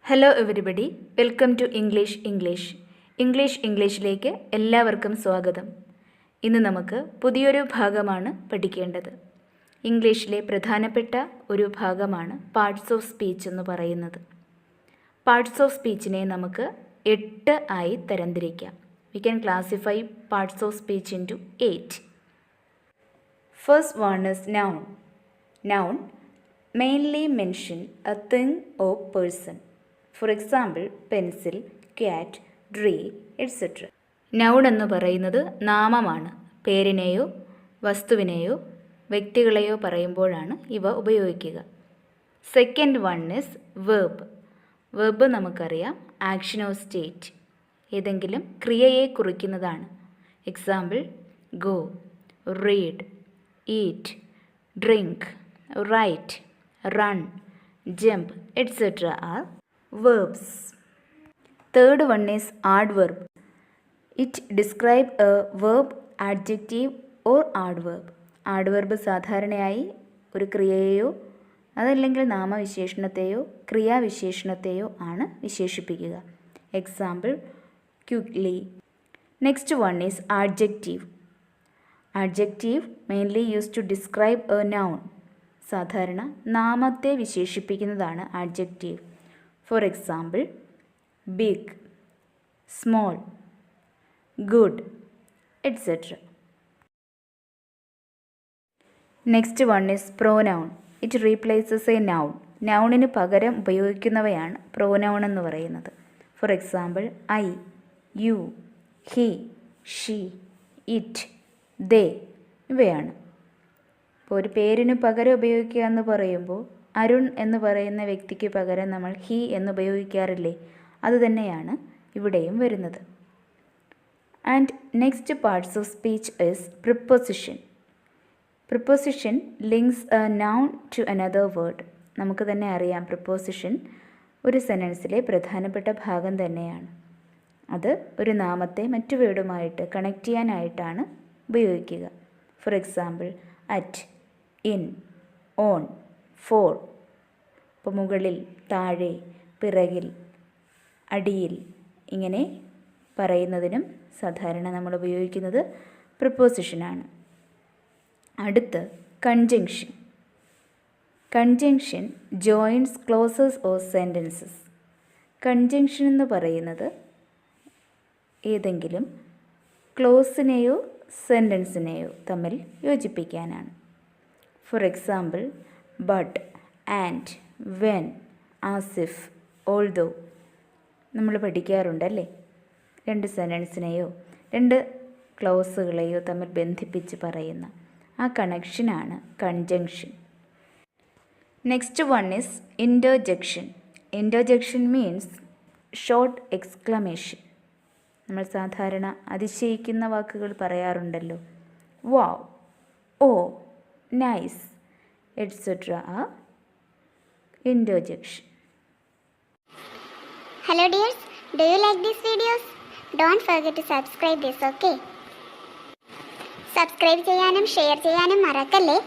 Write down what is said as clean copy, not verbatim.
Hello everybody, welcome to ഇംഗ്ലീഷിലേക്ക് എല്ലാവർക്കും സ്വാഗതം. ഇന്ന് നമുക്ക് പുതിയൊരു ഭാഗമാണ് പഠിക്കേണ്ടത്. ഇംഗ്ലീഷിലെ പ്രധാനപ്പെട്ട ഒരു ഭാഗമാണ് പാർട്സ് ഓഫ് സ്പീച്ച് എന്ന് പറയുന്നത്. പാർട്സ് ഓഫ് സ്പീച്ചിനെ നമുക്ക് 8 ആയി തരംതിരിക്കാം. We can classify parts of speech into 8. First one is noun. Noun mainly mention a thing or person. For example, pencil, cat, tree, etc. Noun എന്ന് പറയുന്നത് നാമമാണ്. പേരിനെയോ വസ്തുവിനെയോ വ്യക്തികളെയോ പറയുമ്പോഴാണ് ഇവ ഉപയോഗിക്കുക. Second one is verb. Verb നമുക്കറിയാം ആക്ഷൻ ഓർ സ്റ്റേറ്റ്, ഏതെങ്കിലും ക്രിയയെ കുറിക്കുന്നതാണ്. Example go, read, eat, drink, write, run, jump, etc. are verbs. Third one is adverb. It describes a verb, adjective or adverb. Adverb സാധാരണയായി ഒരു ക്രിയയെയോ അതല്ലെങ്കിൽ നാമവിശേഷണത്തെയോ ക്രിയാവിശേഷണത്തെയോ ആണ് വിശേഷിപ്പിക്കുക. Example quickly. Next one is adjective. Adjective mainly used to describe a noun. സാധാരണ നാമത്തെ വിശേഷിപ്പിക്കുന്നതാണ് adjective. For example, big, small, good, etc. Next one is pronoun. It replaces a noun. നൗണിന് പകരം ഉപയോഗിക്കുന്നവയാണ് pronoun എന്ന് പറയുന്നത്. For example, I, you, he, she, it, they ഇവയാണ്. ഇപ്പോൾ ഒരു പേരിന് പകരം ഉപയോഗിക്കുക എന്ന് പറയുമ്പോൾ അരുൺ എന്ന് പറയുന്ന വ്യക്തിക്ക് പകരം നമ്മൾ ഹി എന്ന് ഉപയോഗിക്കാറില്ലേ, അതുതന്നെയാണ് ഇവിടെയും വരുന്നത്. And next parts of speech is preposition. Preposition links a noun to another word. നമുക്ക് തന്നെ അറിയാം പ്രിപ്പോസിഷൻ ഒരു സെൻറ്റൻസിലെ പ്രധാനപ്പെട്ട ഭാഗം തന്നെയാണ്. അത് ഒരു നാമത്തെ മറ്റു വേർഡുമായിട്ട് കണക്ട് ചെയ്യാനായിട്ടാണ് ഉപയോഗിക്കുക. For example at, in, on, for. ഇപ്പോൾ മുകളിൽ, താഴെ, പിറകിൽ, അടിയിൽ ഇങ്ങനെ പറയുന്നതിനും സാധാരണ നമ്മൾ ഉപയോഗിക്കുന്നത് പ്രിപ്പോസിഷനാണ്. അടുത്ത് conjunction. Conjunction joins clauses or sentences. Conjunction എന്ന് പറയുന്നത് ഏതെങ്കിലും ക്ലോസിനെയോ സെൻറ്റൻസിനെയോ തമ്മിൽ യോജിപ്പിക്കാനാണ്. For example but, and, when, as if, although നമ്മൾ പഠിക്കാറുണ്ടല്ലേ. രണ്ട് സെൻറ്റൻസിനെയോ രണ്ട് ക്ലോസുകളെയോ തമ്മിൽ ബന്ധിപ്പിച്ച് പറയുന്ന ആ കണക്ഷനാണ് conjunction. Next one is interjection. Interjection means short exclamation. നമ്മൾ സാധാരണ അതിശയിക്കുന്ന വാക്കുകൾ പറയാറുണ്ടല്ലോ. വാവ്, ഓ, nice, etc. are interjection. Hello dears, do you like these videos? Don't forget to subscribe this, okay? Subscribe ചെയ്യാനും ഷെയർ ചെയ്യാനും മറക്കല്ലേ.